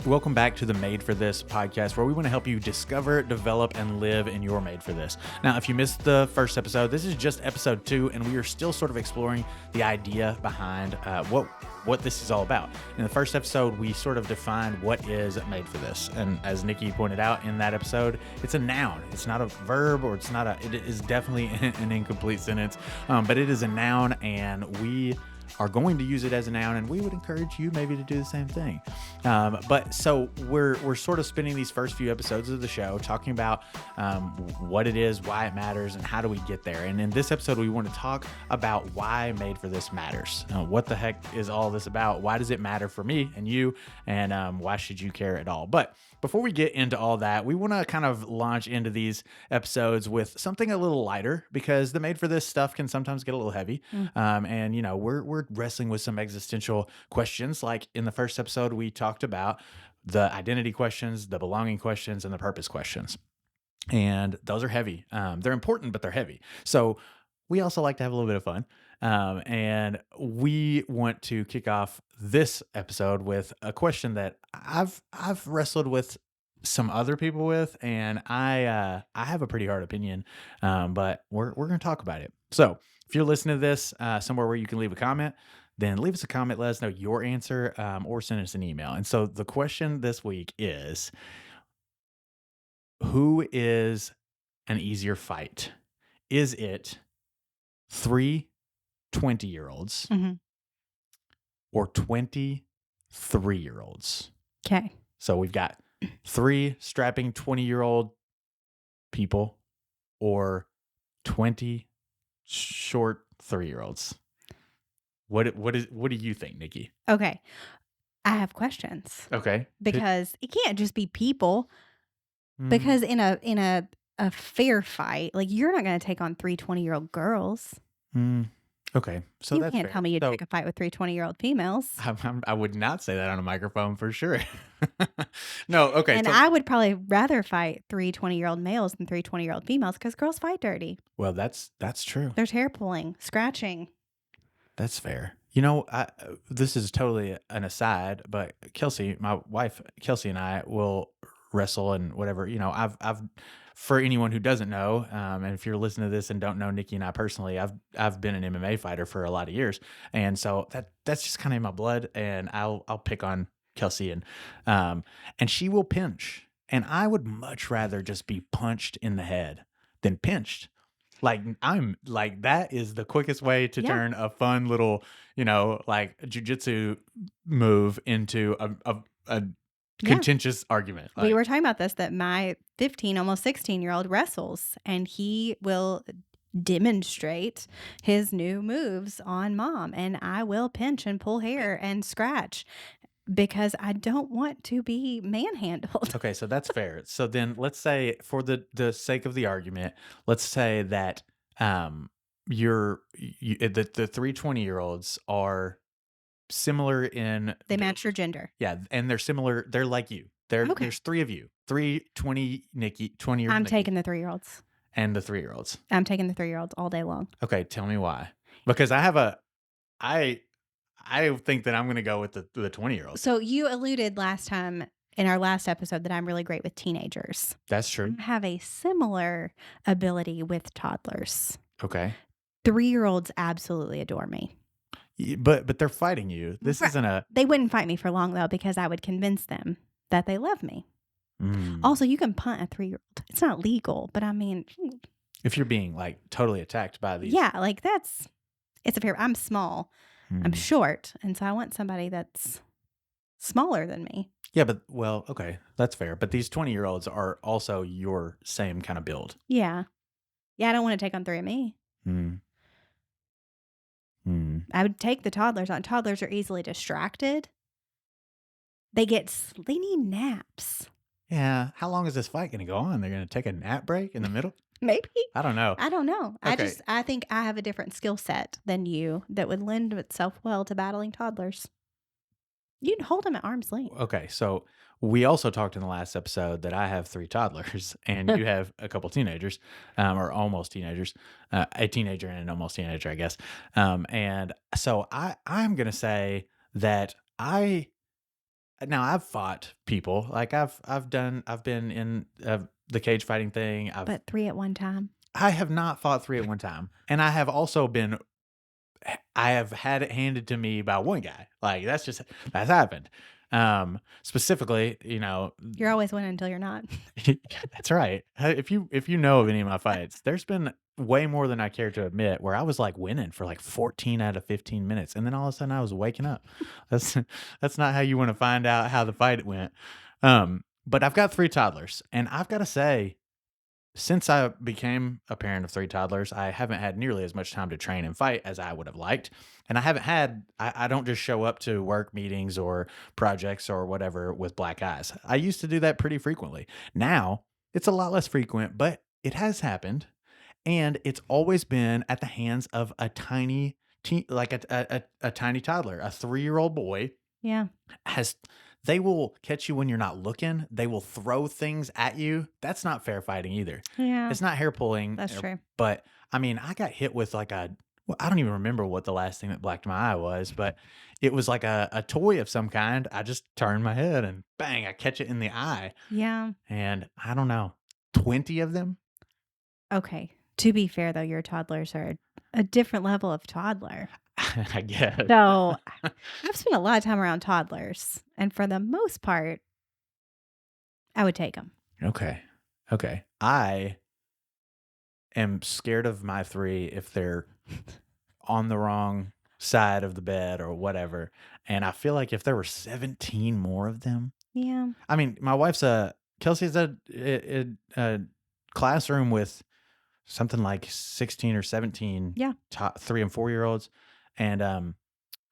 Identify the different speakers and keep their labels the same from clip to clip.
Speaker 1: Welcome back to the Made for This podcast, where we want to help you discover, develop, and live in your Made for This. Now, if you missed the first episode, this is just episode 2, and we are still sort of exploring the idea behind what this is all about. In the first episode, we sort of defined what is Made for This, and as Nikki pointed out in that episode, it's a noun. It's not a verb, or it is definitely an incomplete sentence, but it is a noun, and we are going to use it as a noun, and we would encourage you maybe to do the same thing. But so we're sort of spending these first few episodes of the show talking about what it is, why it matters, and how do we get there. And in this episode, we want to talk about why Made for This matters. What the heck is all this about? Why does it matter for me and you? And why should you care at all? But before we get into all that, we want to kind of launch into these episodes with something a little lighter, because the Made for This stuff can sometimes get a little heavy. And you know, we're wrestling with some existential questions. Like in the first episode, we talked about the identity questions, the belonging questions, and the purpose questions. And those are heavy. They're important, but they're heavy. So we also like to have a little bit of fun. And we want to kick off this episode with a question that I've wrestled with some other people with, and I have a pretty hard opinion, but we're going to talk about it. So if you're listening to this somewhere where you can leave a comment, then leave us a comment, let us know your answer, or send us an email. And so the question this week is, who is an easier fight? Is it 3 20-year-olds or 23-year-olds?
Speaker 2: Okay.
Speaker 1: So we've got 3 strapping 20-year-old people or 20 short 3-year-olds. What do you think, Nikki?
Speaker 2: Okay. I have questions.
Speaker 1: Okay.
Speaker 2: Because it can't just be people. Because in a fair fight, like, you're not going to take on 3 20-year-old girls.
Speaker 1: Okay. So
Speaker 2: you
Speaker 1: that's
Speaker 2: can't
Speaker 1: fair.
Speaker 2: tell me you'd pick a fight with 3 20-year-old females.
Speaker 1: I would not say that on a microphone for sure. No. Okay.
Speaker 2: And I would probably rather fight 3 20-year-old males than 3 20-year-old females, because girls fight dirty.
Speaker 1: Well, that's true.
Speaker 2: There's hair pulling, scratching.
Speaker 1: That's fair. You know, this is totally an aside, but Kelsey, my wife, Kelsey, and I will wrestle and whatever. You know, I've for anyone who doesn't know, and if you're listening to this and don't know Nikki and I personally, I've been an MMA fighter for a lot of years, and so that's just kind of in my blood. And I'll pick on Kelsey, and she will pinch, and I would much rather just be punched in the head than pinched. Like, that is the quickest way to turn a fun little, you know, like jujitsu move into a contentious argument.
Speaker 2: We were talking about this, that my 15, almost 16-year-old wrestles, and he will demonstrate his new moves on Mom, and I will pinch and pull hair and scratch, because I don't want to be manhandled.
Speaker 1: Okay, so that's fair. So then let's say, for the sake of the argument, let's say that the 3 20-year-olds are similar in...
Speaker 2: They match your gender.
Speaker 1: Yeah, and they're similar. They're like you. There's 3 of you. 3 20 Nikki, 20-year-old
Speaker 2: I'm
Speaker 1: Nikki,
Speaker 2: taking the 3-year-olds.
Speaker 1: and the 3-year-olds.
Speaker 2: I'm taking the 3-year-olds all day long.
Speaker 1: Okay, tell me why. Because I think that I'm going to go with the 20-year-olds.
Speaker 2: So you alluded last time in our last episode that I'm really great with teenagers.
Speaker 1: That's true.
Speaker 2: I have a similar ability with toddlers.
Speaker 1: Okay.
Speaker 2: 3-year-olds absolutely adore me.
Speaker 1: But they're fighting you. This isn't a...
Speaker 2: They wouldn't fight me for long, though, because I would convince them that they love me. Also, you can punt a 3-year-old. It's not legal, but I mean...
Speaker 1: If you're being, like, totally attacked by these...
Speaker 2: Yeah, like, it's a fair... I'm small. I'm short, and so I want somebody that's smaller than me.
Speaker 1: Yeah, but, well, okay, that's fair. But these 20-year-olds are also your same kind of build.
Speaker 2: Yeah. Yeah, I don't want to take on 3 of me. I would take the toddlers on. Toddlers are easily distracted. They need naps.
Speaker 1: Yeah. How long is this fight going to go on? They're going to take a nap break in the middle?
Speaker 2: Maybe.
Speaker 1: I don't know. Okay.
Speaker 2: I think I have a different skill set than you that would lend itself well to battling toddlers. You'd hold them at arm's length.
Speaker 1: Okay. So we also talked in the last episode that I have 3 toddlers and you have a couple teenagers, or almost teenagers, a teenager and an almost teenager, I guess. And so I'm going to say that I now I've fought people. Like I've been in the cage fighting thing.
Speaker 2: But 3 at one time.
Speaker 1: I have not fought 3 at one time. And I have also been I have had it handed to me by one guy. Like that's happened. Specifically,
Speaker 2: You're always winning until you're not.
Speaker 1: that's right. If you know of any of my fights, there's been way more than I care to admit where I was like winning for like 14 out of 15 minutes, and then all of a sudden I was waking up. That's that's not how you want to find out how the fight went. But I've got 3 toddlers, and I've got to say, since I became a parent of 3 toddlers, I haven't had nearly as much time to train and fight as I would have liked. And I don't just show up to work meetings or projects or whatever with black eyes. I used to do that pretty frequently. Now it's a lot less frequent, but it has happened. And it's always been at the hands of a tiny, like a tiny toddler, a 3-year-old boy
Speaker 2: Yeah.
Speaker 1: they will catch you when you're not looking. They will throw things at you. That's not fair fighting either.
Speaker 2: Yeah.
Speaker 1: It's not hair pulling.
Speaker 2: That's true.
Speaker 1: But I mean, I got hit with like I don't even remember what the last thing that blacked my eye was, but it was like a toy of some kind. I just turned my head and bang, I catch it in the eye.
Speaker 2: Yeah.
Speaker 1: And I don't know, 20 of them.
Speaker 2: Okay. To be fair, though, your toddlers are a different level of toddler.
Speaker 1: I guess.
Speaker 2: So I've spent a lot of time around toddlers, and for the most part, I would take them.
Speaker 1: Okay. I am scared of my 3 if they're on the wrong side of the bed or whatever. And I feel like if there were 17 more of them,
Speaker 2: Yeah.
Speaker 1: I mean, my wife's Kelsey's a classroom with something like 16 or 17
Speaker 2: Yeah.
Speaker 1: 3 and 4-year-olds. And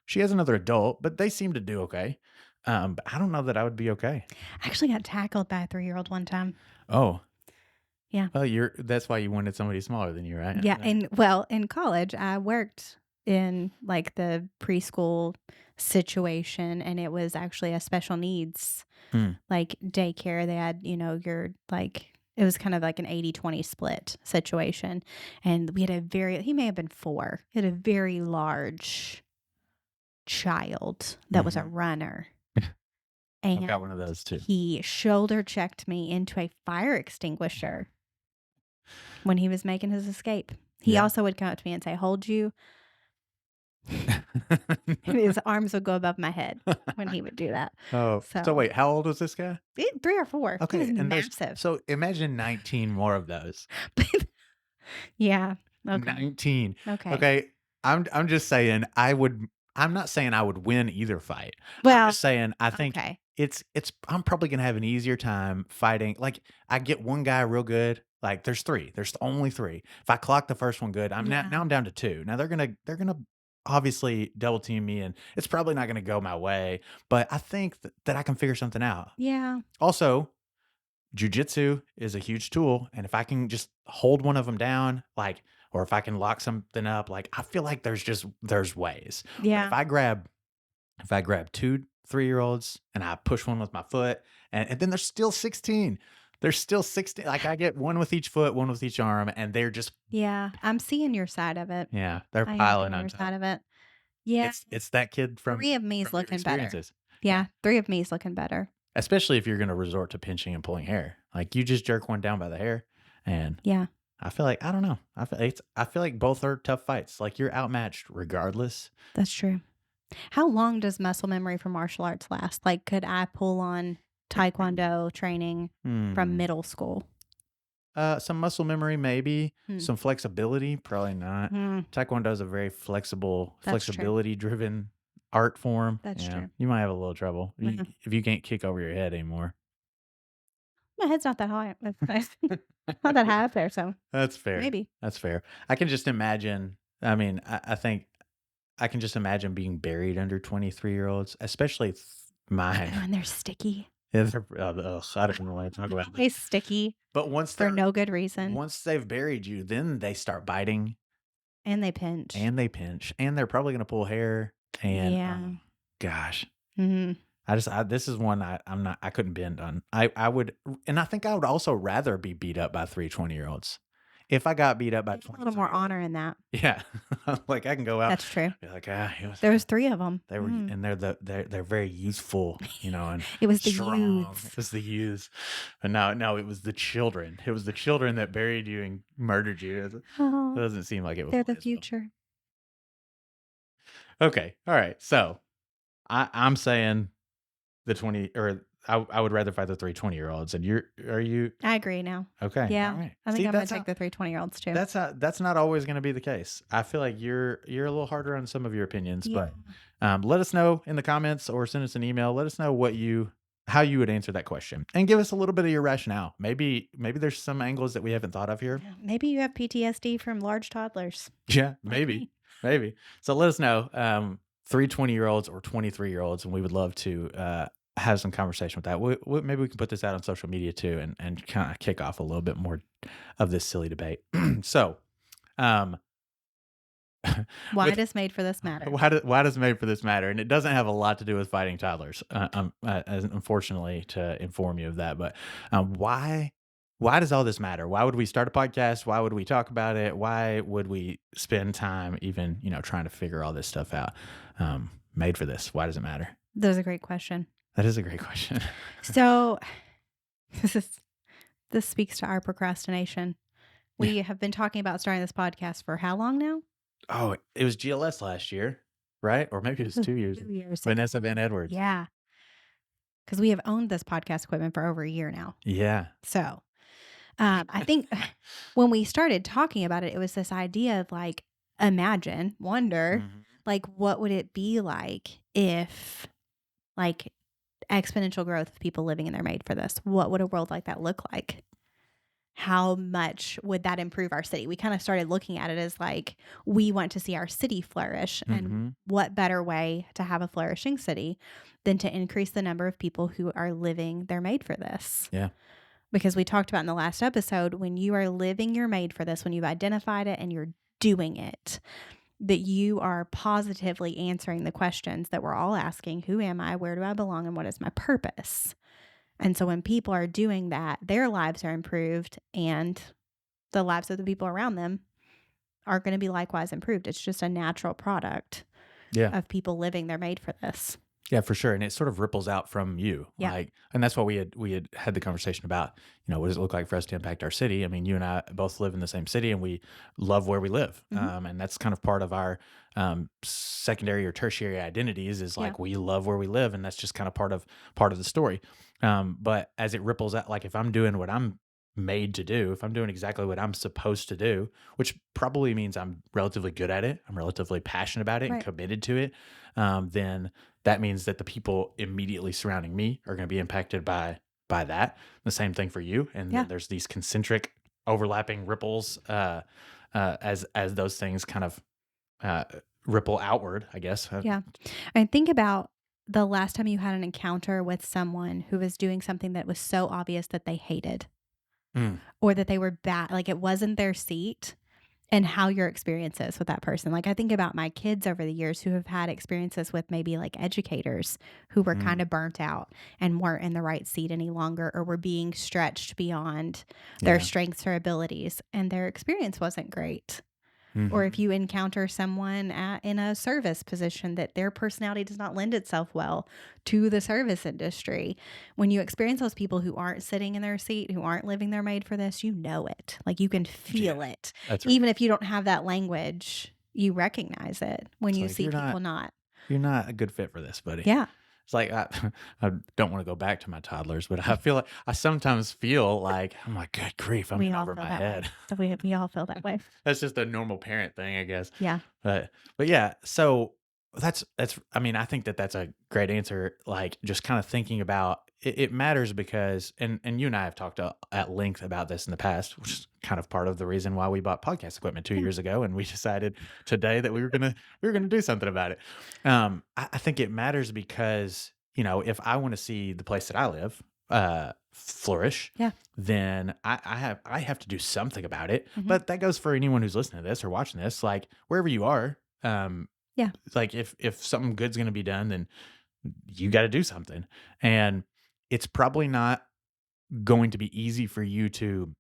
Speaker 1: she has another adult, but they seem to do okay. But I don't know that I would be okay.
Speaker 2: I actually got tackled by a 3-year-old one time.
Speaker 1: Oh.
Speaker 2: Yeah.
Speaker 1: Well, that's why you wanted somebody smaller than you, right?
Speaker 2: Yeah. And in college, I worked in like the preschool situation, and it was actually a special needs like daycare. They had, it was kind of like an 80-20 split situation. And we had he may have been 4. He had a very large child that was a runner.
Speaker 1: I've
Speaker 2: And
Speaker 1: got one of those too.
Speaker 2: he shoulder checked me into a fire extinguisher when he was making his escape. He also would come up to me and say, "Hold you." And his arms would go above my head when he would do that.
Speaker 1: Oh, so wait, how old was this guy?
Speaker 2: 3 or 4.
Speaker 1: Okay,
Speaker 2: He was
Speaker 1: and
Speaker 2: massive.
Speaker 1: so imagine 19 more of those.
Speaker 2: Yeah. Okay.
Speaker 1: 19.
Speaker 2: Okay.
Speaker 1: Okay, I'm just saying I'm not saying I would win either fight.
Speaker 2: Well,
Speaker 1: I'm just saying I think
Speaker 2: okay.
Speaker 1: I'm probably gonna have an easier time fighting. Like I get one guy real good. Like there's 3. There's only 3. If I clock the first one good, now I'm down to 2. Now they're gonna obviously double team me, and it's probably not gonna go my way. But I think that I can figure something out.
Speaker 2: Yeah.
Speaker 1: Also, jiu-jitsu is a huge tool, and if I can just hold one of them down, like, or if I can lock something up, like I feel like there's ways. But
Speaker 2: Yeah.
Speaker 1: if I grab 2 3-year-olds and I push one with my foot, and then there's still 16. There's still 16. Like I get one with each foot, one with each arm, and they're just
Speaker 2: Yeah. I'm seeing your side of it.
Speaker 1: yeah, they're
Speaker 2: I am
Speaker 1: piling
Speaker 2: seeing
Speaker 1: on
Speaker 2: your
Speaker 1: top.
Speaker 2: side of it. Yeah.
Speaker 1: It's that kid from
Speaker 2: 3 of me's
Speaker 1: from your
Speaker 2: looking better.
Speaker 1: experiences.
Speaker 2: Yeah. 3 of me's looking better.
Speaker 1: Especially if you're going to resort to pinching and pulling hair. Like you just jerk one down by the hair, and
Speaker 2: Yeah.
Speaker 1: I feel like I don't know. I feel like both are tough fights. Like you're outmatched regardless.
Speaker 2: That's true. How long does muscle memory for martial arts last? Like, could I pull on taekwondo training from middle school?
Speaker 1: Some muscle memory, maybe. Some flexibility, probably not. Taekwondo is a very flexibility-driven art form.
Speaker 2: That's true.
Speaker 1: You might have a little trouble if you can't kick over your head anymore.
Speaker 2: My head's not that high. Not that high up there, so
Speaker 1: That's fair.
Speaker 2: maybe.
Speaker 1: That's fair. I can just imagine. I mean, I think I can just imagine being buried under 23-year-olds, especially mine.
Speaker 2: Oh, and they're sticky.
Speaker 1: Yeah, I don't even want to talk about
Speaker 2: They
Speaker 1: that.
Speaker 2: sticky
Speaker 1: But once
Speaker 2: for no good reason.
Speaker 1: once they've buried you, then they start biting
Speaker 2: And they pinch.
Speaker 1: and they pinch, and they're probably going to pull hair. And
Speaker 2: Yeah.
Speaker 1: gosh,
Speaker 2: hmm
Speaker 1: this is one I couldn't bend on. I would, and I think I would also rather be beat up by 3 20-year-olds. if I got beat up by
Speaker 2: There's a little more
Speaker 1: 23
Speaker 2: honor in that.
Speaker 1: yeah, like I can go out,
Speaker 2: That's true.
Speaker 1: be like, he was,
Speaker 2: There was 3 of them.
Speaker 1: they were, and they're very useful, and
Speaker 2: It was the
Speaker 1: strong. It
Speaker 2: youths.
Speaker 1: was the youths, but no, it was the children. It was the children that buried you and murdered you. It
Speaker 2: Oh,
Speaker 1: doesn't seem like it was
Speaker 2: they're the
Speaker 1: quite as well.
Speaker 2: future.
Speaker 1: Okay, all right. So I'm saying the 20, or I would rather fight the 3 20-year-olds. And are you
Speaker 2: I agree now.
Speaker 1: okay?
Speaker 2: Yeah.
Speaker 1: All right.
Speaker 2: I think
Speaker 1: See,
Speaker 2: I'm gonna take the 3 20-year-olds too.
Speaker 1: that's not always going to be the case. I feel like you're a little harder on some of your opinions,
Speaker 2: Yeah.
Speaker 1: but let us know in the comments or send us an email. Let us know how you would answer that question, and give us a little bit of your rationale. Maybe there's some angles that we haven't thought of here.
Speaker 2: Maybe you have PTSD from large toddlers.
Speaker 1: Yeah,
Speaker 2: Like me.
Speaker 1: maybe. So let us know. 3 20-year-olds or 23-year-olds, and we would love to have some conversation with that. Maybe we can put this out on social media too, and kind of kick off a little bit more of this silly debate. So,
Speaker 2: Why
Speaker 1: with-
Speaker 2: does Made for This matter?
Speaker 1: why does Made for This matter? And it doesn't have a lot to do with fighting toddlers, unfortunately, to inform you of that. But why does all this matter? Why would we start a podcast? Why would we talk about it? Why would we spend time even trying to figure all this stuff out? Made for This. Why does it matter?
Speaker 2: That's a great question.
Speaker 1: That is a great question.
Speaker 2: So this speaks to our procrastination. We have been talking about starting this podcast for how long now?
Speaker 1: Oh, it was GLS last year, right? Or maybe it was 2 years.
Speaker 2: 2 years.
Speaker 1: Vanessa Van Edwards.
Speaker 2: Yeah. Because we have owned this podcast equipment for over a year now.
Speaker 1: Yeah.
Speaker 2: So I think when we started talking about it, it was this idea of like, wonder,
Speaker 1: Mhm.
Speaker 2: like, what would it be like if like exponential growth of people living in their Made for This? What would a world like that look like? How much would that improve our city? We kind of started looking at it as like, we want to see our city flourish.
Speaker 1: Mhm.
Speaker 2: And what better way to have a flourishing city than to increase the number of people who are living their Made for This?
Speaker 1: Yeah.
Speaker 2: Because we talked about in the last episode, when you are living your Made for This, when you've identified it and you're doing it, that you are positively answering the questions that we're all asking. Who am I? Where do I belong? And what is my purpose? And so when people are doing that, their lives are improved and the lives of the people around them are going to be likewise improved. It's just a natural product of people living their Made for This.
Speaker 1: Yeah, for sure. And it sort of ripples out from you.
Speaker 2: Yeah.
Speaker 1: And that's why we had the conversation about, what does it look like for us to impact our city? I mean, you and I both live in the same city and we love where we live.
Speaker 2: Mhm.
Speaker 1: And that's kind of part of our secondary or tertiary identities is like, we love where we live. And that's just kind of part of the story. But as it ripples out, like if I'm doing what I'm made to do, if I'm doing exactly what I'm supposed to do, which probably means I'm relatively good at it, I'm relatively passionate about it and
Speaker 2: Right.
Speaker 1: committed to it, then that means that the people immediately surrounding me are going to be impacted by that. The same thing for you. And then there's these concentric overlapping ripples as those things kind of ripple outward, I guess.
Speaker 2: Yeah. And think about the last time you had an encounter with someone who was doing something that was so obvious that they hated or that they were bad, like it wasn't their seat, and how your experience is with that person. Like I think about my kids over the years who have had experiences with maybe like educators who were kind of burnt out and weren't in the right seat any longer or were being stretched beyond their strengths or abilities and their experience wasn't great. Or if you encounter someone in a service position that their personality does not lend itself well to the service industry, when you experience those people who aren't sitting in their seat, who aren't living their Made for This, you know it. Like you can feel it.
Speaker 1: That's right.
Speaker 2: Even if you don't have that language, you recognize it when
Speaker 1: It's
Speaker 2: you
Speaker 1: like,
Speaker 2: see people not.
Speaker 1: You're not a good fit for this, buddy.
Speaker 2: Yeah.
Speaker 1: It's like, I don't want to go back to my toddlers, but I sometimes feel like, I'm like, good grief, I'm
Speaker 2: We
Speaker 1: in
Speaker 2: all
Speaker 1: over
Speaker 2: feel
Speaker 1: my
Speaker 2: that
Speaker 1: head.
Speaker 2: way. So we all feel that way.
Speaker 1: That's just a normal parent thing, I guess.
Speaker 2: Yeah.
Speaker 1: But yeah, so that's, I mean, I think that's a great answer. Like just kind of thinking about it matters because, and you and I have talked at length about this in the past, which is kind of part of the reason why we bought podcast equipment 2 years ago. And we decided today that we were going to do something about it. I think it matters because, if I want to see the place that I live, flourish, then I have to do something about it. But that goes for anyone who's listening to this or watching this, like wherever you are. Like if something good's going to be done, then you got to do something. And it's probably not going to be easy for you to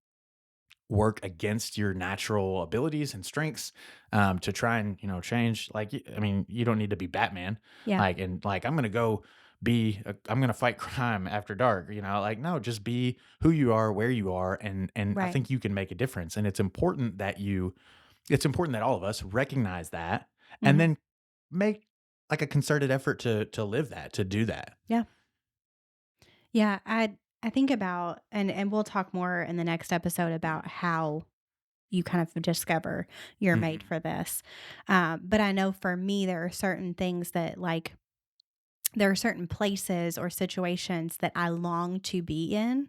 Speaker 1: work against your natural abilities and strengths to try and change. Like, I mean, you don't need to be Batman.
Speaker 2: Yeah.
Speaker 1: Like, and like, I'm gonna go I'm gonna fight crime after dark. Like, no, just be who you are, where you are, and I
Speaker 2: Right.
Speaker 1: think you can make a difference. And it's important that all of us recognize that and
Speaker 2: Mhm.
Speaker 1: then make like a concerted effort to live that, to do that.
Speaker 2: Yeah. Yeah, I think about, and we'll talk more in the next episode about how you kind of discover you're made
Speaker 1: Mhm.
Speaker 2: for this. But I know for me, there are certain things that, like, there are certain places or situations that I long to be in,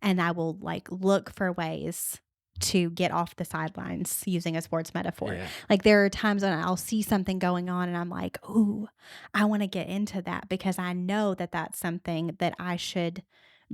Speaker 2: and I will, like, look for ways to get off the sidelines, using a sports metaphor.
Speaker 1: Yeah.
Speaker 2: Like, there are times when I'll see something going on and I'm like, "Ooh, I wanna get into that," because I know that that's something that I should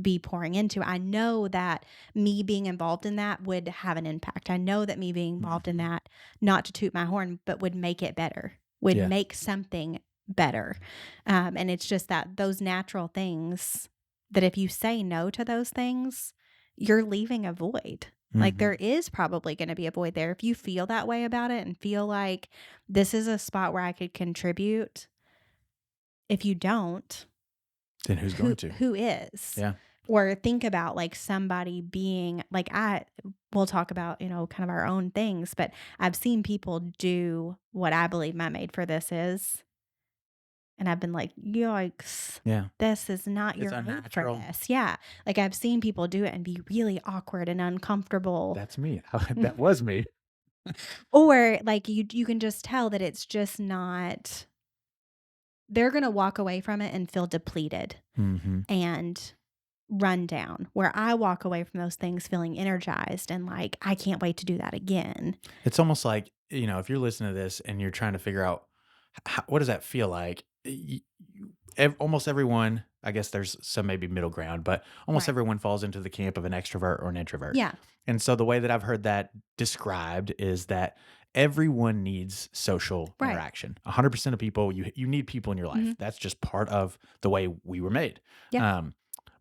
Speaker 2: be pouring into. I know that me being involved in that would have an impact. I know that me being involved in
Speaker 1: Mhm.
Speaker 2: that, not to toot my horn, but would make it better, would
Speaker 1: Yeah.
Speaker 2: make something better. And it's just that those natural things, that if you say no to those things, you're leaving a void. Like, there
Speaker 1: Mhm.
Speaker 2: is probably going to be a void there. If you feel that way about it and feel like this is a spot where I could contribute, if you don't,
Speaker 1: Then who's going to?
Speaker 2: who is?
Speaker 1: Yeah.
Speaker 2: Or think about, like, somebody being like, we'll talk about, kind of our own things, but I've seen people do what I believe my made for this is. And I've been like, "Yikes.
Speaker 1: Yeah.
Speaker 2: This is not
Speaker 1: It's
Speaker 2: your made for
Speaker 1: unnatural.
Speaker 2: this." Yeah. Like, I've seen people do it and be really awkward and uncomfortable.
Speaker 1: That's me. That was me.
Speaker 2: Or, like, you can just tell that it's just not, they're gonna walk away from it and feel depleted
Speaker 1: Mhm.
Speaker 2: and run down, where I walk away from those things feeling energized and like, "I can't wait to do that again."
Speaker 1: It's almost like, if you're listening to this and you're trying to figure out what does that feel like? Almost everyone, I guess there's some maybe middle ground, but almost
Speaker 2: Right.
Speaker 1: everyone falls into the camp of an extrovert or an introvert.
Speaker 2: Yeah.
Speaker 1: And so the way that I've heard that described is that everyone needs social
Speaker 2: Right.
Speaker 1: interaction. 100% of people, you need people in your life.
Speaker 2: Mhm.
Speaker 1: That's just part of the way we were made.
Speaker 2: Yeah.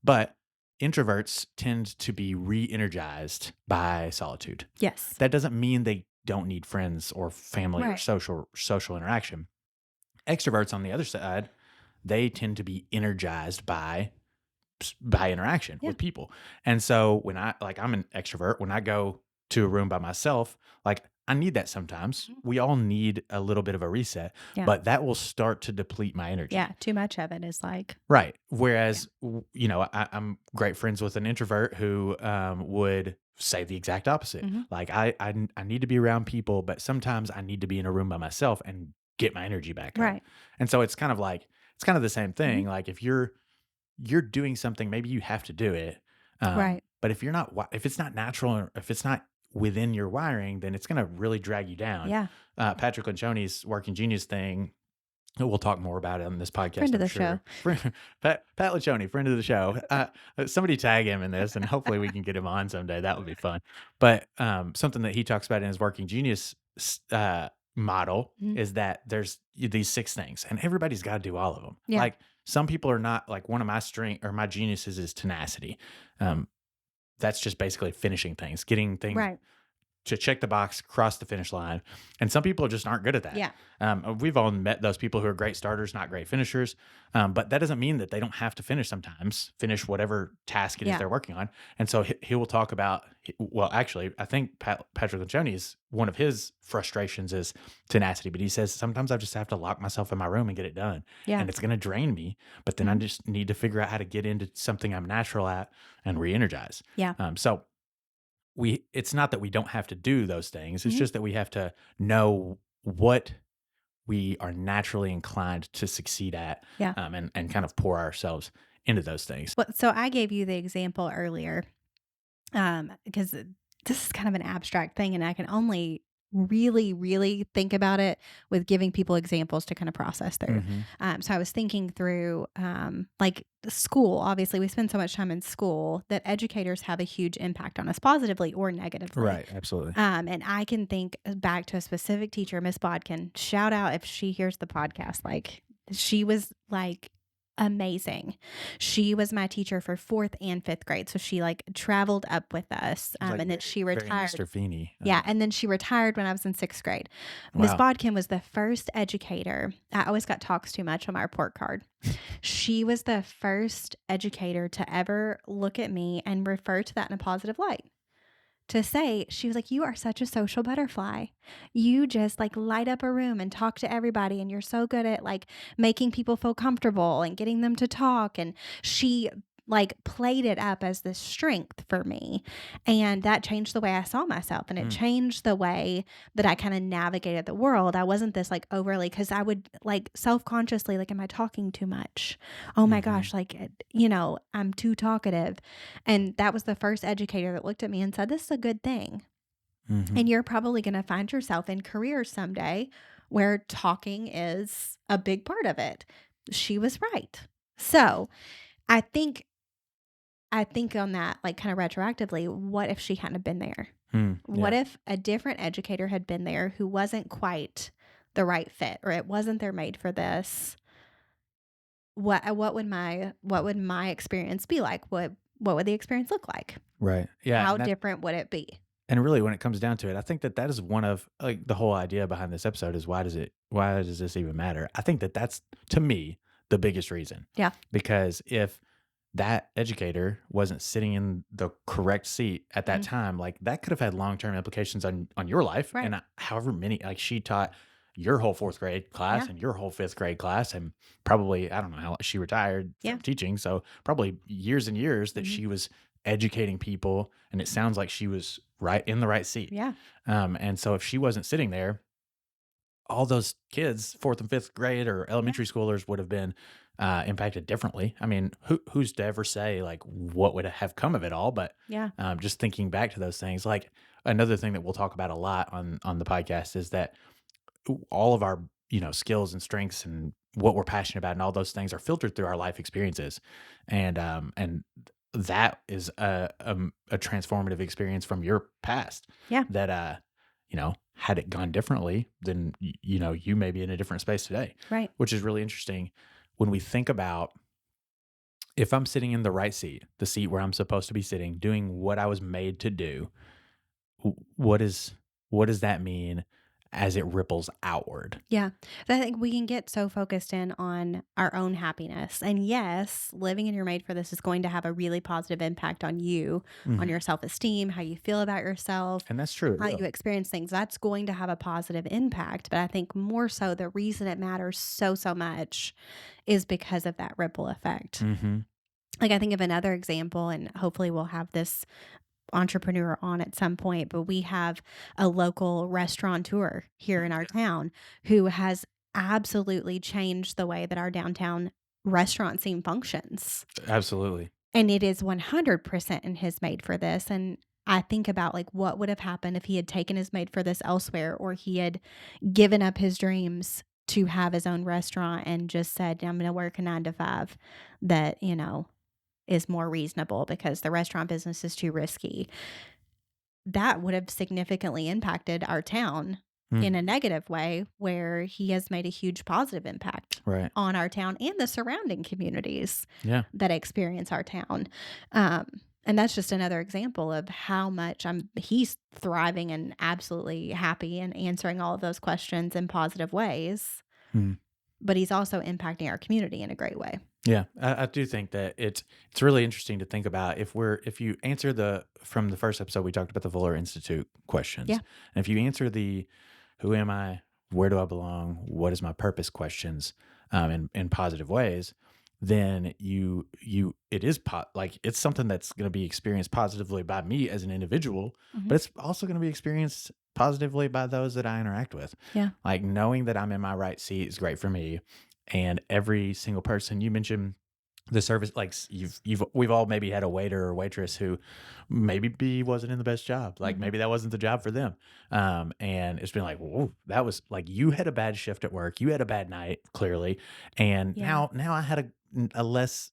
Speaker 1: But introverts tend to be re-energized by solitude.
Speaker 2: Yes.
Speaker 1: That doesn't mean they don't need friends or family or
Speaker 2: Right.
Speaker 1: social interaction. Extroverts, on the other side, they tend to be energized by interaction
Speaker 2: Yeah.
Speaker 1: with people. And so I'm an extrovert. When I go to a room by myself, like, I need that sometimes.
Speaker 2: Mhm.
Speaker 1: We all need a little bit of a reset,
Speaker 2: Yeah.
Speaker 1: but that will start to deplete my
Speaker 2: Yeah.
Speaker 1: energy.
Speaker 2: Too much of it is like,
Speaker 1: Right.
Speaker 2: yeah.
Speaker 1: Whereas, I'm great friends with an introvert who would say the exact opposite.
Speaker 2: Mhm.
Speaker 1: Like, I need to be around people, but sometimes I need to be in a room by myself and get my energy back up.
Speaker 2: Right.
Speaker 1: And so it's kind of the same
Speaker 2: Mhm.
Speaker 1: thing. Like, if you're doing something, maybe you have to do it.
Speaker 2: Right.
Speaker 1: But if it's not natural, or if it's not within your wiring, then it's going to really drag you down.
Speaker 2: Yeah.
Speaker 1: Patrick Lencioni's Working Genius thing, we'll talk more about it on this podcast,
Speaker 2: Friend of
Speaker 1: I'm
Speaker 2: the show.
Speaker 1: sure. Pat Lencioni, friend of the show. Somebody tag him in this, and hopefully we can get him on someday. That would be fun. But something that he talks about in his Working Genius model
Speaker 2: Mhm.
Speaker 1: is that there's these 6 things, and everybody's got to do all of them.
Speaker 2: Yeah.
Speaker 1: Like, some people are not, like, one of my strength or my geniuses is tenacity. Um, that's just basically finishing things, getting things
Speaker 2: Right.
Speaker 1: to check the box, cross the finish line. And some people just aren't good at that.
Speaker 2: Yeah.
Speaker 1: We've all met those people who are great starters, not great finishers. But that doesn't mean that they don't have to finish whatever task it is
Speaker 2: Yeah.
Speaker 1: they're working on. And so he will talk about, well, actually, I think Patrick Lencioni's one of his frustrations is tenacity, but he says, sometimes I just have to lock myself in my room and get it done.
Speaker 2: Yeah.
Speaker 1: And it's going to drain me, but then I
Speaker 2: Mhm.
Speaker 1: just need to figure out how to get into something I'm natural at and re-energize.
Speaker 2: Yeah.
Speaker 1: So it's not that we don't have to do those things. It's
Speaker 2: Mhm.
Speaker 1: just that we have to know what we are naturally inclined to succeed at,
Speaker 2: Yeah.
Speaker 1: and kind of pour ourselves into those things.
Speaker 2: Well, so I gave you the example earlier, because this is kind of an abstract thing, and I can only really, really think about it with giving people examples to kind of process through.
Speaker 1: Mhm.
Speaker 2: So I was thinking through, like, the school. Obviously, we spend so much time in school that educators have a huge impact on us, positively or negatively.
Speaker 1: Right, absolutely.
Speaker 2: And I can think back to a specific teacher, Miss Bodkin. Shout out if she hears the podcast. Like, she was like amazing. She was my teacher for 4th and 5th grade. So she like traveled up with us.
Speaker 1: It's like
Speaker 2: And then she
Speaker 1: very
Speaker 2: retired.
Speaker 1: Mr. Feeney.
Speaker 2: Yeah. And then she retired when I was in 6th grade. Miss
Speaker 1: Wow.
Speaker 2: Bodkin was the first educator. I always got talks too much on my report card. She was the first educator to ever look at me and refer to that in a positive light. To say, she was like, you are such a social butterfly. You just like light up a room and talk to everybody. And you're so good at like making people feel comfortable and getting them to talk. And she like played it up as this strength for me. And that changed the way I saw myself. And it changed the way that I kind of navigated the world. I wasn't this like overly, because I would like self-consciously, like, am I talking too much? Oh my gosh, like, I'm too talkative. And that was the first educator that looked at me and said, this is a good thing. And you're probably going to find yourself in careers someday where talking is a big part of it. She was right. So I think on that, like kind of retroactively, what if she hadn't have been there? What if a different educator had been there who wasn't quite the right fit, or it wasn't their made for this? What would my experience be like? What would the experience look like?
Speaker 1: Right. Yeah.
Speaker 2: How different would it be?
Speaker 1: And really, when it comes down to it, I think that is one of like the whole idea behind this episode is why does this even matter? I think that's, to me, the biggest reason.
Speaker 2: Yeah.
Speaker 1: Because if that educator wasn't sitting in the correct seat at that time, like that could have had long-term implications on your life.
Speaker 2: Right.
Speaker 1: And however many, like she taught your whole 4th grade class and your whole 5th grade class, and probably, I don't know how she retired from teaching. So probably years and years that she was educating people, and it sounds like she was right in the right seat.
Speaker 2: Yeah.
Speaker 1: And so if she wasn't sitting there, all those kids, 4th and 5th grade or elementary schoolers, would have been impacted differently. I mean, who's to ever say like what would have come of it all? But just thinking back to those things, like another thing that we'll talk about a lot on the podcast is that all of our skills and strengths and what we're passionate about and all those things are filtered through our life experiences, and that is a transformative experience from your past.
Speaker 2: Yeah.
Speaker 1: That had it gone differently, then you may be in a different space today.
Speaker 2: Right.
Speaker 1: Which is really interesting when we think about if I'm sitting in the right seat, the seat where I'm supposed to be sitting, doing what I was made to do. What does that mean as it ripples outward?
Speaker 2: Yeah. I think we can get so focused in on our own happiness. And yes, living in your made for this is going to have a really positive impact on you, on your self-esteem, how you feel about yourself.
Speaker 1: And that's true.
Speaker 2: How you experience things. That's going to have a positive impact. But I think more so the reason it matters so much is because of that ripple effect. Like I think of another example, and hopefully we'll have this entrepreneur on at some point, but we have a local restaurateur here in our town who has absolutely changed the way that our downtown restaurant scene functions.
Speaker 1: Absolutely.
Speaker 2: And it is 100% in his made for this. And I think about like what would have happened if he had taken his made for this elsewhere, or he had given up his dreams to have his own restaurant and just said, I'm going to work a 9 to 5 that, is more reasonable because the restaurant business is too risky. That would have significantly impacted our town in a negative way, where he has made a huge positive impact on our town and the surrounding communities that experience our town. And that's just another example of how much he's thriving and absolutely happy and answering all of those questions in positive ways. But he's also impacting our community in a great way.
Speaker 1: Yeah, I do think that it's really interesting to think about if you answer from the first episode we talked about the Fuller Institute questions.
Speaker 2: Yeah.
Speaker 1: And if you answer the who am I, where do I belong, what is my purpose questions in positive ways, then it's something that's going to be experienced positively by me as an individual, but it's also going to be experienced positively by those that I interact with.
Speaker 2: Yeah.
Speaker 1: Like knowing that I'm in my right seat is great for me. And every single person you mentioned, the service, like we've all maybe had a waiter or waitress who maybe wasn't in the best job. Like maybe that wasn't the job for them. And it's been like, whoa, that was like, you had a bad shift at work. You had a bad night, clearly. And now I had a less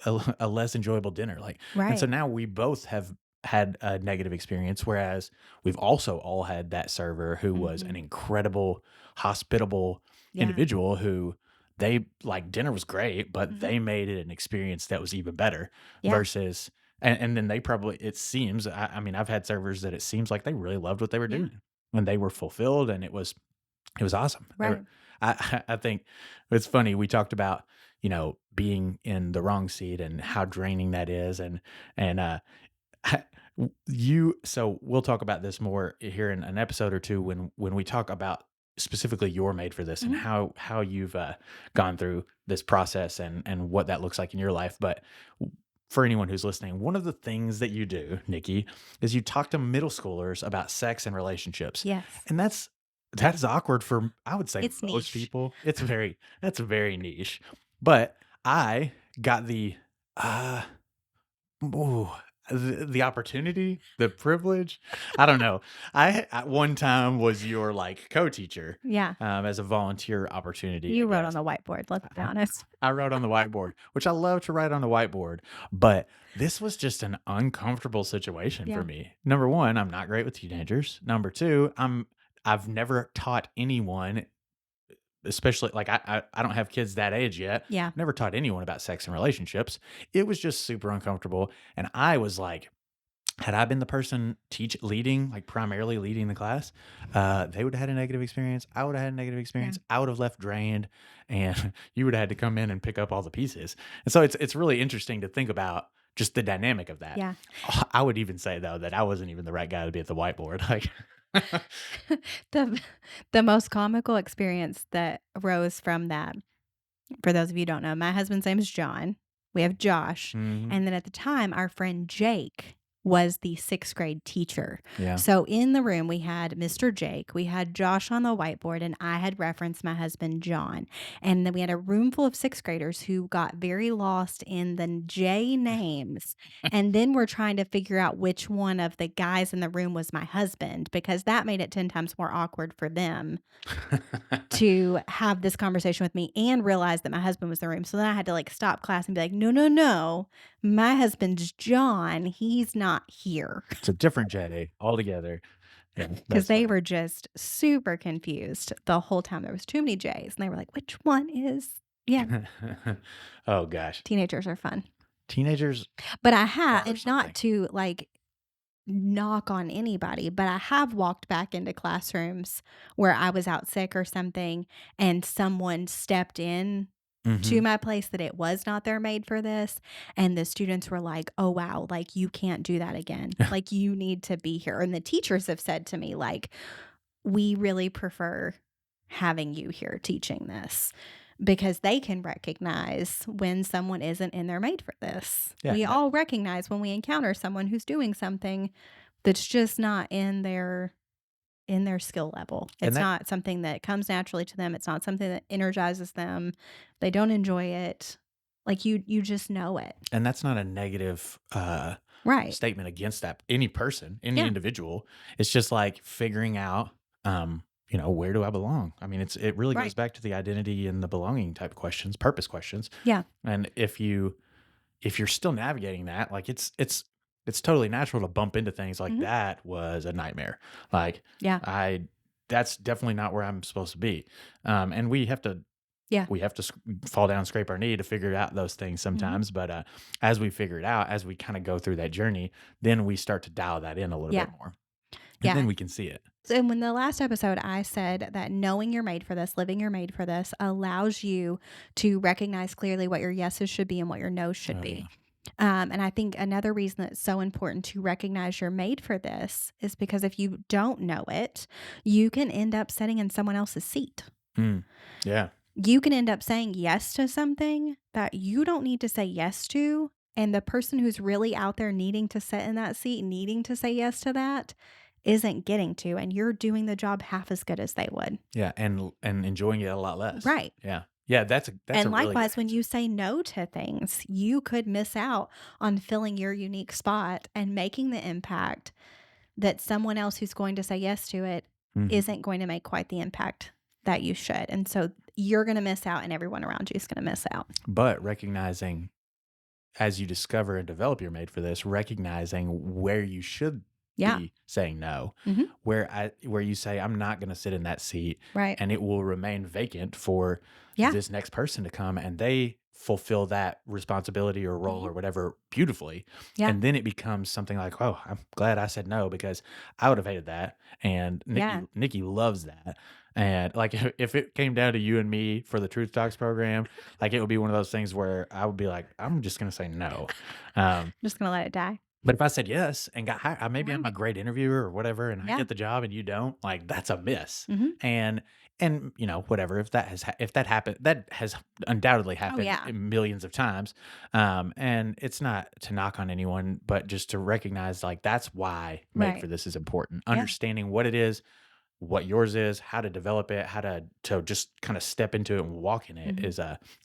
Speaker 1: enjoyable dinner. Like, and so now we both have had a negative experience, whereas we've also all had that server who was an incredible, hospitable individual who they like dinner was great, but
Speaker 2: Mhm.
Speaker 1: they made it an experience that was even better
Speaker 2: Yeah.
Speaker 1: versus, and then they probably, it seems, I mean, I've had servers that it seems like they really loved what they were
Speaker 2: Yeah.
Speaker 1: doing and they were fulfilled and it was awesome. They were,
Speaker 2: Right.
Speaker 1: I think it's funny. We talked about, being in the wrong seat and how draining that is. And so we'll talk about this more here in an episode or two when we talk about specifically your made for this and
Speaker 2: Mhm.
Speaker 1: how you've gone through this process and what that looks like in your life. But for anyone who's listening, one of the things that you do, Nikki, is you talk to middle schoolers about sex and relationships,
Speaker 2: Yes.
Speaker 1: and that is awkward for, I would say,
Speaker 2: It's
Speaker 1: most
Speaker 2: niche.
Speaker 1: people. That's very niche. But I got uh ooh, the opportunity, the privilege. I don't know. I at one time was your like co-teacher,
Speaker 2: Yeah.
Speaker 1: as a volunteer opportunity, I
Speaker 2: You wrote on
Speaker 1: guess.
Speaker 2: the whiteboard, let's be
Speaker 1: I,
Speaker 2: honest.
Speaker 1: I wrote on the whiteboard, which I love to write on the whiteboard, but this was just an uncomfortable situation for
Speaker 2: Yeah.
Speaker 1: me. Number one, I'm not great with teenagers. Number two, I've never taught anyone, especially like I don't have kids that age yet.
Speaker 2: Yeah.
Speaker 1: Never taught anyone about sex and relationships. It was just super uncomfortable. And I was like, had I been the person leading, like primarily leading the class, they would have had a negative experience. I would have had a negative
Speaker 2: Yeah.
Speaker 1: experience. I would have left drained, and you would have had to come in and pick up all the pieces. And so it's really interesting to think about just the dynamic of that.
Speaker 2: Yeah.
Speaker 1: I would even say though that I wasn't even the right guy to be at the whiteboard. Like,
Speaker 2: The the most comical experience that arose from that, for those of you who don't know, my husband's name is John. We have Josh.
Speaker 1: mhm,
Speaker 2: And then at the time, our friend Jake was the sixth grade teacher.
Speaker 1: yeah,
Speaker 2: So in the room, we had Mr. Jake, we had Josh on the whiteboard, and I had referenced my husband John. And then we had a room full of sixth graders who got very lost in the J names. And then we're trying to figure out which one of the guys in the room was my husband because that made it 10 times more awkward for them to have this conversation with me and realize that my husband was in the room. So then I had to like stop class and be like, no, no, no. My husband's John. He's not here.
Speaker 1: it's a different J altogether. Yeah,
Speaker 2: Because
Speaker 1: that's
Speaker 2: they
Speaker 1: funny.
Speaker 2: were just super confused the whole time. There was too many J's. And they were like, which one is? Yeah,
Speaker 1: Oh gosh,
Speaker 2: teenagers are fun.
Speaker 1: teenagers
Speaker 2: But I have,
Speaker 1: are
Speaker 2: and
Speaker 1: something.
Speaker 2: not to like knock on anybody, but I have walked back into classrooms where I was out sick or something and someone stepped in to
Speaker 1: Hmm.
Speaker 2: my place that it was not their made for this, and the students were like, "Oh, wow, like, you can't do that again. Like, you need to be here." And the teachers have said to me, like, "We really prefer having you here teaching this," because they can recognize when someone isn't in their made for this.
Speaker 1: Yeah,
Speaker 2: We all recognize when we encounter someone who's doing something that's just not in their skill level.
Speaker 1: and
Speaker 2: It's not something that comes naturally to them. It's not something that energizes them. They don't enjoy it. Like you just know it.
Speaker 1: that's not a negative
Speaker 2: Right.
Speaker 1: statement against that any person, any
Speaker 2: Yeah.
Speaker 1: individual. It's just like figuring out, where do I belong? I mean, it really goes
Speaker 2: Right.
Speaker 1: back to the identity and the belonging type questions, purpose questions.
Speaker 2: Yeah.
Speaker 1: And if you're still navigating that, like it's totally natural to bump into things like
Speaker 2: Mhm.
Speaker 1: that was a nightmare. Like
Speaker 2: Yeah.
Speaker 1: I that's definitely not where I'm supposed to be. And
Speaker 2: Yeah.
Speaker 1: we have to fall down, scrape our knee to figure out those things
Speaker 2: Mhm.
Speaker 1: sometimes. But as we figure it out, as we kind of go through that journey, then we start to dial that in a little
Speaker 2: Yeah.
Speaker 1: bit more, and
Speaker 2: Yeah.
Speaker 1: then we can see it.
Speaker 2: So in the last episode, I said that knowing you're made for this, living you're made for this, allows you to recognize clearly what your yeses should be and what your nos should
Speaker 1: Oh yeah.
Speaker 2: be. And I think another reason that it's so important to recognize you're made for this is because if you don't know it, you can end up sitting in someone else's seat.
Speaker 1: Mm. Yeah.
Speaker 2: You can end up saying yes to something that you don't need to say yes to. And the person who's really out there needing to sit in that seat, needing to say yes to that, isn't getting to. And you're doing the job half as good as they would.
Speaker 1: Yeah. And enjoying it a lot less.
Speaker 2: Right.
Speaker 1: Yeah. Yeah. That's a
Speaker 2: And
Speaker 1: really good
Speaker 2: likewise, when
Speaker 1: answer.
Speaker 2: you say no to things, you could miss out on filling your unique spot and making the impact that someone else who's going to say yes to it
Speaker 1: Mhm.
Speaker 2: isn't going to make quite the impact that you should. And so you're going to miss out, and everyone around you is going to miss out.
Speaker 1: But recognizing as you discover and develop your made for this, recognizing where you should
Speaker 2: Yeah.
Speaker 1: be saying no.
Speaker 2: Hmm.
Speaker 1: Where you say, I'm not going to sit in that seat,
Speaker 2: Right.
Speaker 1: and it will remain vacant for
Speaker 2: Yeah.
Speaker 1: this next person to come, and they fulfill that responsibility or role
Speaker 2: Hmm.
Speaker 1: or whatever beautifully.
Speaker 2: Yeah.
Speaker 1: And then it becomes something like, oh, I'm glad I said no, because I would have hated that. And
Speaker 2: Yeah.
Speaker 1: Nikki loves that. And like, if it came down to you and me for the Truth Talks program, like it would be one of those things where I would be like, I'm just going to say no.
Speaker 2: Just gonna let it die.
Speaker 1: But if I said yes and got hired, maybe I'm a
Speaker 2: Right.
Speaker 1: great interviewer or whatever, and I
Speaker 2: Yeah.
Speaker 1: get the job and you don't, like that's a miss.
Speaker 2: Hmm.
Speaker 1: And whatever, if that happened, that has undoubtedly
Speaker 2: Oh
Speaker 1: happened
Speaker 2: yeah.
Speaker 1: millions of times. And it's not to knock on anyone, but just to recognize like that's why Made for
Speaker 2: Right.
Speaker 1: This is important.
Speaker 2: Yeah.
Speaker 1: Understanding what it is, what yours is, how to develop it, how to just kind of step into it and walk in it
Speaker 2: Hmm.
Speaker 1: is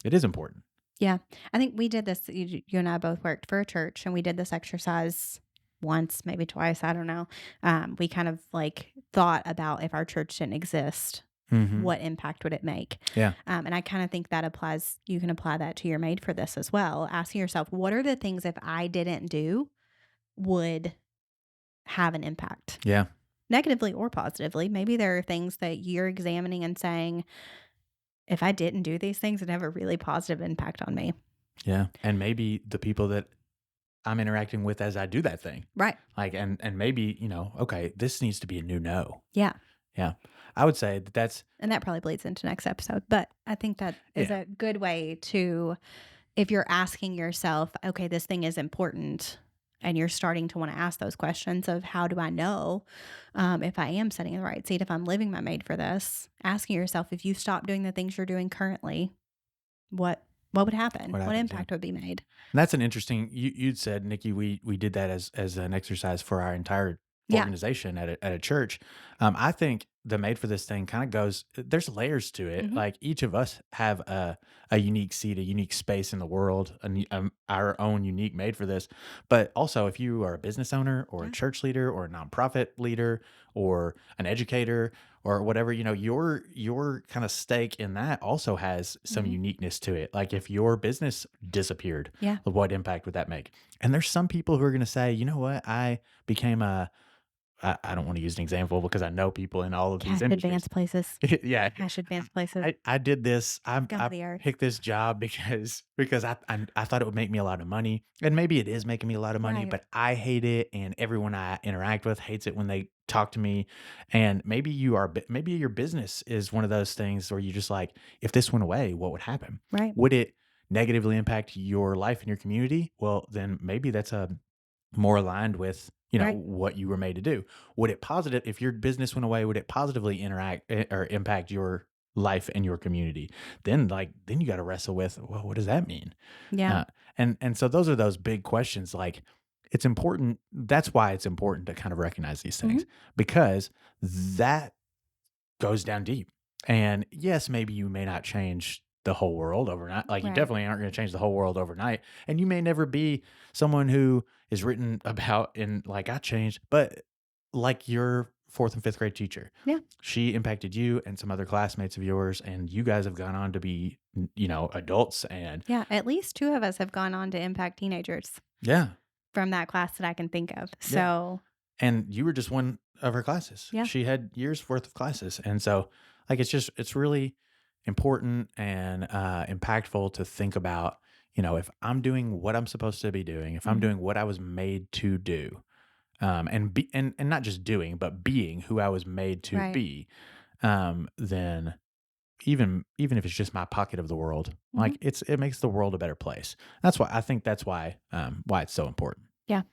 Speaker 1: it is important.
Speaker 2: Yeah. I think we did this. You and I both worked for a church, and we did this exercise once, maybe twice. I don't know. We kind of like thought about if our church didn't exist,
Speaker 1: Hmm.
Speaker 2: what impact would it make?
Speaker 1: Yeah.
Speaker 2: And I kind of think that applies. You can apply that to your Made for This as well. Asking yourself, what are the things if I didn't do would have an impact,
Speaker 1: Yeah.
Speaker 2: negatively or positively? Maybe there are things that you're examining and saying, if I didn't do these things, it'd have a really positive impact on me.
Speaker 1: Yeah. And maybe the people that I'm interacting with as I do that thing.
Speaker 2: Right.
Speaker 1: Like, and maybe, okay, this needs to be a new no.
Speaker 2: Yeah.
Speaker 1: Yeah. I would say that's,
Speaker 2: And that probably bleeds into next episode. But I think that is
Speaker 1: yeah.
Speaker 2: a good way to, if you're asking yourself, okay, this thing is important, and you're starting to want to ask those questions of how do I know if I am sitting in the right seat, if I'm living my Made for This, asking yourself, if you stop doing the things you're doing currently, what would happen?
Speaker 1: What
Speaker 2: What
Speaker 1: happens, yeah.
Speaker 2: impact would be made?
Speaker 1: And that's an interesting, you'd said, Nikki, we did that as an exercise for our entire
Speaker 2: Yeah.
Speaker 1: organization at a church. I think the Made for This thing kind of goes, there's layers to it.
Speaker 2: Mhm.
Speaker 1: Like each of us have a unique seat, a unique space in the world, our own unique Made for This. But also if you are a business owner or a
Speaker 2: Yeah.
Speaker 1: church leader or a nonprofit leader or an educator or whatever, your kind of stake in that also has some
Speaker 2: Mhm.
Speaker 1: uniqueness to it. Like if your business disappeared,
Speaker 2: Yeah.
Speaker 1: what impact would that make? And there's some people who are going to say, you know what, I became I don't want to use an example because I know people in all of these
Speaker 2: Cash
Speaker 1: industries.
Speaker 2: advance places.
Speaker 1: Yeah.
Speaker 2: Cash advance places.
Speaker 1: I did this.
Speaker 2: Scum
Speaker 1: I
Speaker 2: of the earth.
Speaker 1: picked this job because I thought it would make me a lot of money, and maybe it is making me a lot of money,
Speaker 2: Right.
Speaker 1: but I hate it, and everyone I interact with hates it when they talk to me. And maybe maybe your business is one of those things where you just like, if this went away, what would happen?
Speaker 2: Right.
Speaker 1: Would it negatively impact your life and your community? Well, then maybe that's a more aligned with
Speaker 2: Right.
Speaker 1: what you were made to do. Would it positive if your business went away? Would it positively interact or impact your life and your community? Then you got to wrestle with, well, what does that mean?
Speaker 2: Yeah.
Speaker 1: And so those are those big questions. Like it's important. That's why it's important to kind of recognize these things because that goes down deep. And yes, maybe you may not change the whole world overnight. Like you
Speaker 2: Right.
Speaker 1: definitely aren't going to change the whole world overnight. And you may never be someone who is written about in like I changed, but like your fourth and fifth grade teacher.
Speaker 2: Yeah.
Speaker 1: She impacted you and some other classmates of yours, and you guys have gone on to be, adults and
Speaker 2: Yeah. At least two of us have gone on to impact teenagers
Speaker 1: yeah.
Speaker 2: from that class that I can think of.
Speaker 1: Yeah.
Speaker 2: So
Speaker 1: And you were just one of her classes.
Speaker 2: Yeah.
Speaker 1: She had years worth of classes. And so like it's really important and impactful to think about, if I'm doing what I'm supposed to be doing, if I'm
Speaker 2: Mhm.
Speaker 1: doing what I was made to do, and not just doing, but being who I was made to
Speaker 2: Right.
Speaker 1: be, then even if it's just my pocket of the world, like it makes the world a better place. That's why it's so important.
Speaker 2: Yeah.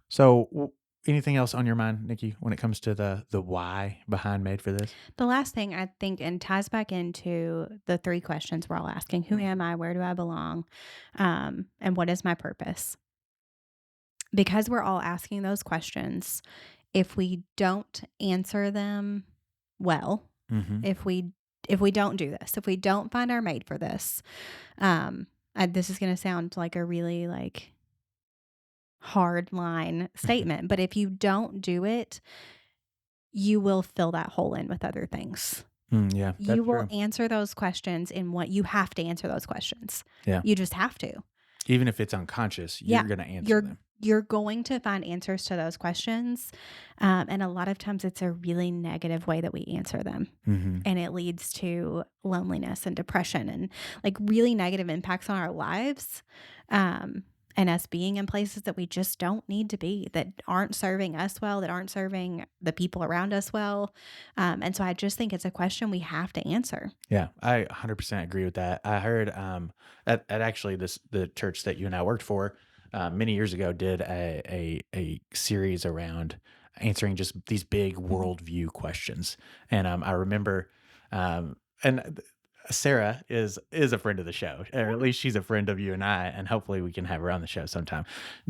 Speaker 1: So anything else on your mind, Nikki, when it comes to the why behind Made for This?
Speaker 2: The last thing I think, and ties back into the three questions we're all asking: who am I? Where do I belong? And what is my purpose? Because we're all asking those questions, if we don't answer them well,
Speaker 1: Mm-hmm.
Speaker 2: if we don't do this, if we don't find our Made for This, this is going to sound like a really hard line statement, but if you don't do it, you will fill that hole in with other things.
Speaker 1: Yeah, that's
Speaker 2: You will
Speaker 1: true.
Speaker 2: answer those questions in what you have to answer those questions.
Speaker 1: Yeah.
Speaker 2: You just have to.
Speaker 1: Even if it's unconscious,
Speaker 2: Yeah.
Speaker 1: you're going to answer
Speaker 2: You're
Speaker 1: them.
Speaker 2: you're going to find answers to those questions. And a lot of times it's a really negative way that we answer them.
Speaker 1: Mm-hmm.
Speaker 2: And it leads to loneliness and depression and like really negative impacts on our lives. And us being in places that we just don't need to be, that aren't serving us well, that aren't serving the people around us well. And so I just think it's a question we have to answer.
Speaker 1: Yeah, I 100% agree with that. I heard at actually the church that you and I worked for many years ago did a series around answering just these big worldview questions, and I remember and Sarah is a friend of the show, or at least she's a friend of you and I, and hopefully we can have her on the show sometime.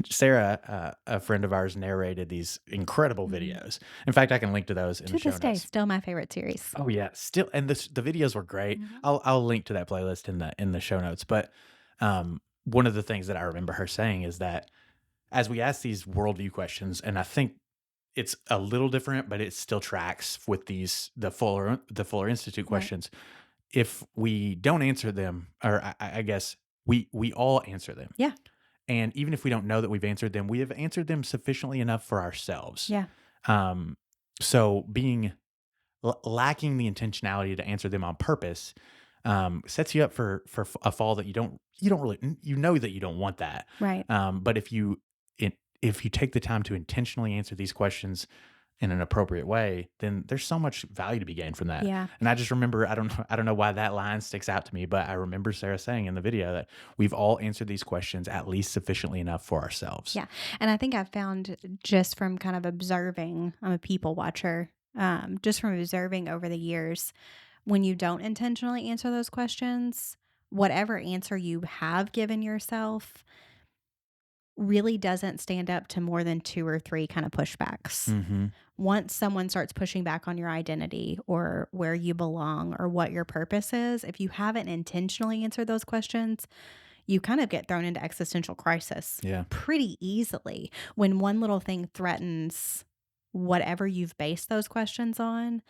Speaker 1: Sarah, a friend of ours, narrated these incredible videos. In fact, I can link to those in
Speaker 2: To
Speaker 1: the show
Speaker 2: this day,
Speaker 1: notes.
Speaker 2: still my favorite series.
Speaker 1: Oh yeah, still, and the videos were great. I'll link to that playlist in the show notes. But one of the things that I remember her saying is that as we ask these worldview questions, and I think it's a little different, but it still tracks with the Fuller Institute
Speaker 2: Right.
Speaker 1: questions. If we don't answer them, or I guess we all answer them.
Speaker 2: Yeah.
Speaker 1: And even if we don't know that we've answered them, we have answered them sufficiently enough for ourselves.
Speaker 2: Yeah.
Speaker 1: So being lacking the intentionality to answer them on purpose sets you up for a fall that you don't really, that you don't want that.
Speaker 2: Right.
Speaker 1: But if you take the time to intentionally answer these questions in an appropriate way, then there's so much value to be gained from that.
Speaker 2: Yeah.
Speaker 1: And I just remember, I don't know why that line sticks out to me, but I remember Sarah saying in the video that we've all answered these questions at least sufficiently enough for ourselves.
Speaker 2: Yeah. And I think I've found just from kind of observing, I'm a people watcher, just from observing over the years, when you don't intentionally answer those questions, whatever answer you have given yourself really doesn't stand up to more than 2 or 3 kind of pushbacks.
Speaker 1: Mm-hmm.
Speaker 2: Once someone starts pushing back on your identity or where you belong or what your purpose is, if you haven't intentionally answered those questions, you kind of get thrown into existential crisis pretty easily when one little thing threatens whatever you've based those questions on.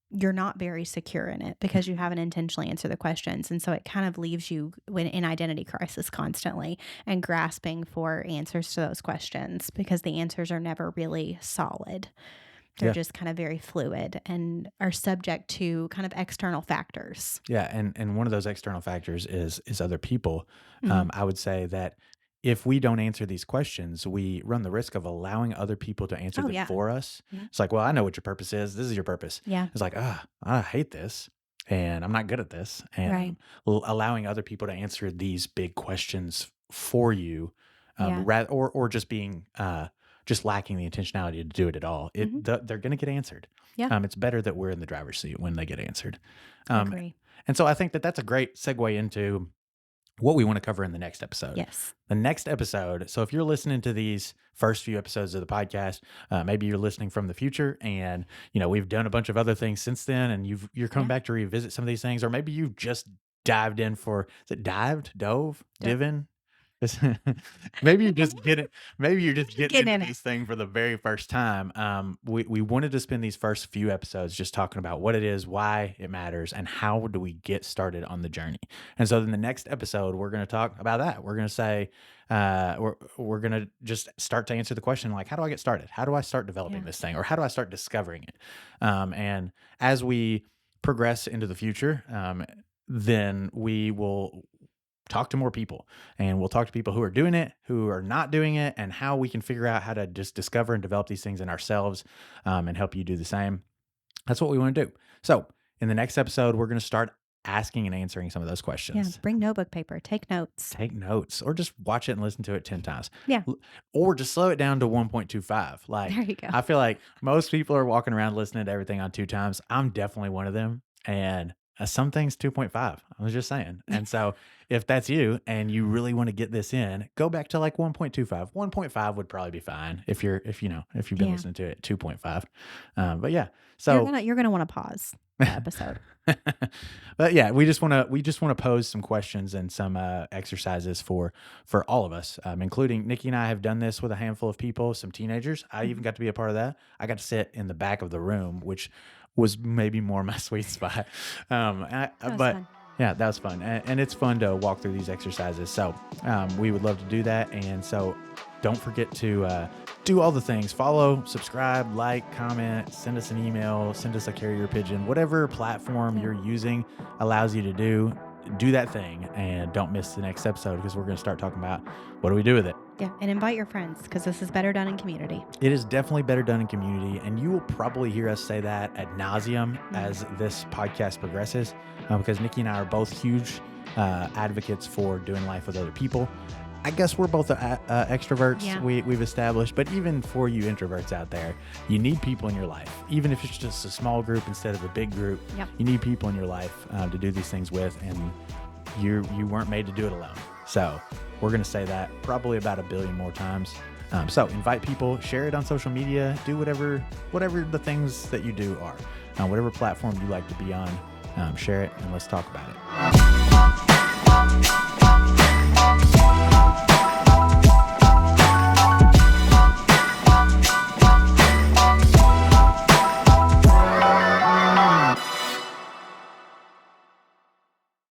Speaker 2: You're not very secure in it because you haven't intentionally answered the questions. And so it kind of leaves you in identity crisis constantly and grasping for answers to those questions because the answers are never really solid. They're just kind of very fluid and are subject to kind of external factors.
Speaker 1: Yeah, and one of those external factors is other people.
Speaker 2: Mhm.
Speaker 1: I would say that if we don't answer these questions, we run the risk of allowing other people to answer
Speaker 2: Oh,
Speaker 1: them
Speaker 2: yeah.
Speaker 1: for us.
Speaker 2: Yeah.
Speaker 1: It's like, well, I know what your purpose is. This is your purpose.
Speaker 2: Yeah.
Speaker 1: It's like, I hate this, and I'm not good at this, and
Speaker 2: Right.
Speaker 1: allowing other people to answer these big questions for you,
Speaker 2: Yeah.
Speaker 1: or just being just lacking the intentionality to do it at all.
Speaker 2: Mhm.
Speaker 1: They're going to get answered.
Speaker 2: Yeah.
Speaker 1: It's better that we're in the driver's seat when they get answered.
Speaker 2: Agree.
Speaker 1: And so I think that that's a great segue into what we want to cover in the next episode.
Speaker 2: Yes.
Speaker 1: The next episode. So if you're listening to these first few episodes of the podcast, maybe you're listening from the future, and we've done a bunch of other things since then, and you're coming back to revisit some of these things, or maybe you've just dived in for diving. Maybe you're just getting
Speaker 2: Getting
Speaker 1: into
Speaker 2: in it.
Speaker 1: this thing for the very first time. We wanted to spend these first few episodes just talking about what it is, why it matters, and how do we get started on the journey. And so in the next episode, we're going to talk about that. We're going to say, we're going to just start to answer the question, like, how do I get started? How do I start developing this thing? Or how do I start discovering it? And as we progress into the future, then we will talk to more people, and we'll talk to people who are doing it, who are not doing it, and how we can figure out how to just discover and develop these things in ourselves, and help you do the same. That's what we want to do. So in the next episode, we're going to start asking and answering some of those questions.
Speaker 2: Yeah. Bring notebook paper. Take notes.
Speaker 1: Take notes, or just watch it and listen to it 10 times.
Speaker 2: Yeah.
Speaker 1: Or just slow it down to 1.25. Like,
Speaker 2: There you go.
Speaker 1: I feel like most people are walking around listening to everything on 2 times. I'm definitely one of them. And some things 2.5. I was just saying. And so if that's you and you really want to get this in, go back to like 1.25. 1.5 would probably be fine if you've been listening to it 2.5. But yeah, so
Speaker 2: you're gonna want to pause the episode.
Speaker 1: But yeah, we just want to pose some questions and some exercises for all of us, including Nikki and I have done this with a handful of people, some teenagers. I even got to be a part of that. I got to sit in the back of the room, which was maybe more my sweet spot. Fun. Yeah, that was fun. And it's fun to walk through these exercises. So we would love to do that. And so don't forget to do all the things. Follow, subscribe, like, comment, send us an email, send us a carrier pigeon. Whatever platform you're using allows you to do that thing, and don't miss the next episode, because we're going to start talking about what do we do with it.
Speaker 2: Yeah, and invite your friends, because this is better done in community.
Speaker 1: It is definitely better done in community, and you will probably hear us say that ad nauseum as this podcast progresses, because Nikki and I are both huge advocates for doing life with other people. I guess we're both extroverts,
Speaker 2: Yeah.
Speaker 1: we've established, but even for you introverts out there, you need people in your life. Even if it's just a small group instead of a big group,
Speaker 2: Yep.
Speaker 1: you need people in your life to do these things with, and you weren't made to do it alone. So we're going to say that probably about 1 billion more times. So invite people, share it on social media, do whatever the things that you do are. Whatever platform you like to be on, share it, and let's talk about it.